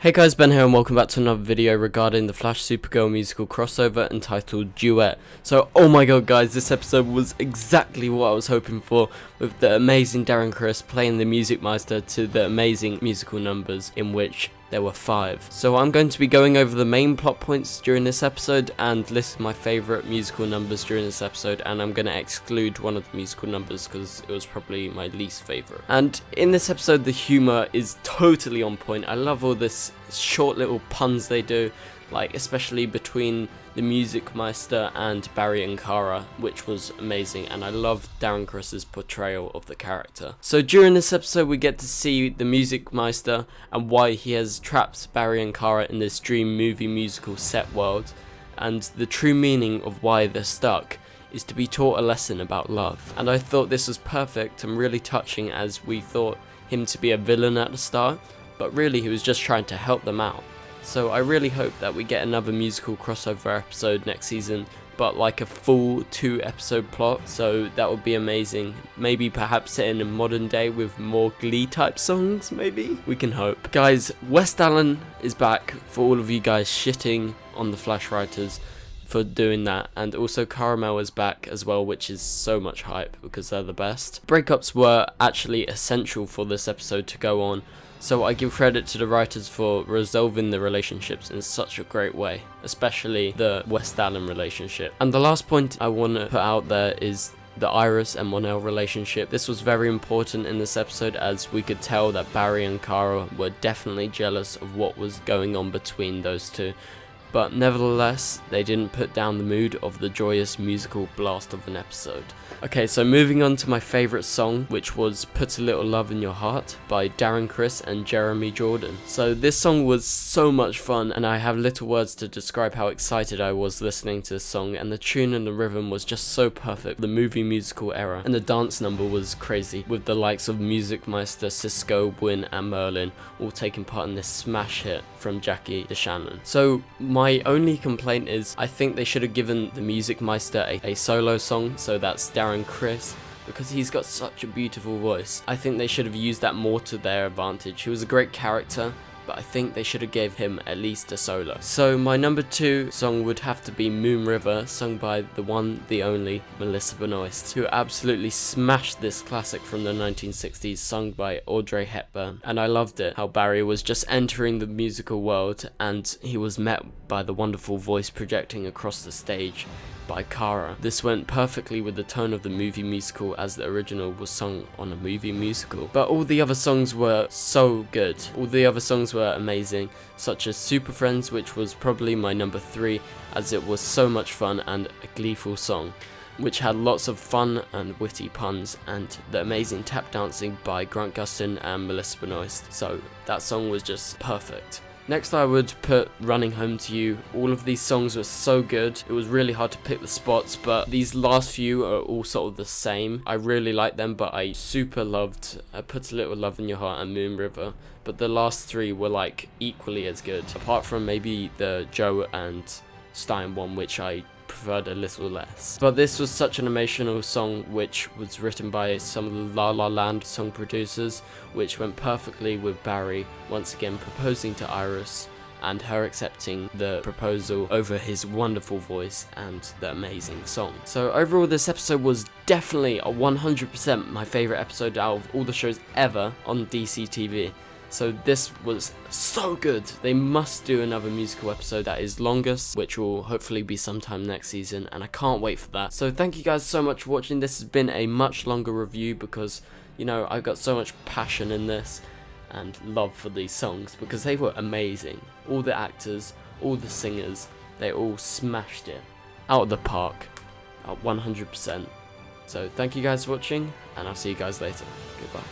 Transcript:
Hey guys, Ben here and welcome back to another video regarding the Flash Supergirl musical crossover entitled Duet. So, oh my god guys, this episode was exactly what I was hoping for, with the amazing Darren Criss playing the music Meister to the amazing musical numbers, in which there were 5. So I'm going to be going over the main plot points during this episode and list my favourite musical numbers during this episode, and I'm going to exclude one of the musical numbers because it was probably my least favourite. And in this episode the humour is totally on point. I love all this short little puns they do, like especially between the music Meister and Barry and Kara, which was amazing, and I love Darren Criss's portrayal of the character. So during this episode we get to see the music Meister and why he has trapped Barry and Kara in this dream movie musical set world, and the true meaning of why they're stuck is to be taught a lesson about love. And I thought this was perfect and really touching, as we thought him to be a villain at the start, but really he was just trying to help them out. So I really hope that we get another musical crossover episode next season, but like a full 2-episode plot, so that would be amazing. Maybe perhaps set in a modern day with more Glee type songs, maybe? We can hope. Guys, West Allen is back, for all of you guys shitting on the Flash writers for doing that, and also Caramel is back as well, which is so much hype because they're the best. Breakups were actually essential for this episode to go on, so I give credit to the writers for resolving the relationships in such a great way, especially the West Allen relationship. And the last point I want to put out there is the Iris and Monel relationship. This was very important in this episode, as we could tell that Barry and Kara were definitely jealous of what was going on between those two. But nevertheless, they didn't put down the mood of the joyous musical blast of an episode. Okay, so moving on to my favourite song, which was Put a Little Love in Your Heart by Darren Criss and Jeremy Jordan. So this song was so much fun, and I have little words to describe how excited I was listening to this song, and the tune and the rhythm was just so perfect, the movie musical era, and the dance number was crazy, with the likes of Music Meister, Cisco, Wynn and Merlin all taking part in this smash hit from Jackie DeShannon. So my only complaint is I think they should have given the music Meister a solo song, so that's Darren Criss, because he's got such a beautiful voice. I think they should have used that more to their advantage. He was a great character, but I think they should have gave him at least a solo. So my number 2 song would have to be Moon River, sung by the one, the only Melissa Benoist, who absolutely smashed this classic from the 1960s, sung by Audrey Hepburn. And I loved it, how Barry was just entering the musical world and he was met by the wonderful voice projecting across the stage by Kara. This went perfectly with the tone of the movie musical, as the original was sung on a movie musical. But all the other songs were so good. All the other songs were amazing, such as Superfriends, which was probably my number 3, as it was so much fun and a gleeful song, which had lots of fun and witty puns, and the amazing tap dancing by Grant Gustin and Melissa Benoist. So that song was just perfect. Next I would put Running Home to You. All of these songs were so good. It was really hard to pick the spots, but these last few are all sort of the same. I really like them, but I super loved Put a Little Love in Your Heart and Moon River. But the last 3 were like equally as good, apart from maybe the Joe and Stein one, which I preferred a little less. But this was such an emotional song, which was written by some of the La La Land song producers, which went perfectly with Barry once again proposing to Iris and her accepting the proposal over his wonderful voice and the amazing song. So overall this episode was definitely a 100% my favourite episode out of all the shows ever on DC TV. So this was so good. They must do another musical episode that is longest, which will hopefully be sometime next season, and I can't wait for that. So thank you guys so much for watching. This has been a much longer review because, you know, I've got so much passion in this and love for these songs because they were amazing. All the actors, all the singers, they all smashed it out of the park at 100%. So thank you guys for watching, and I'll see you guys later. Goodbye.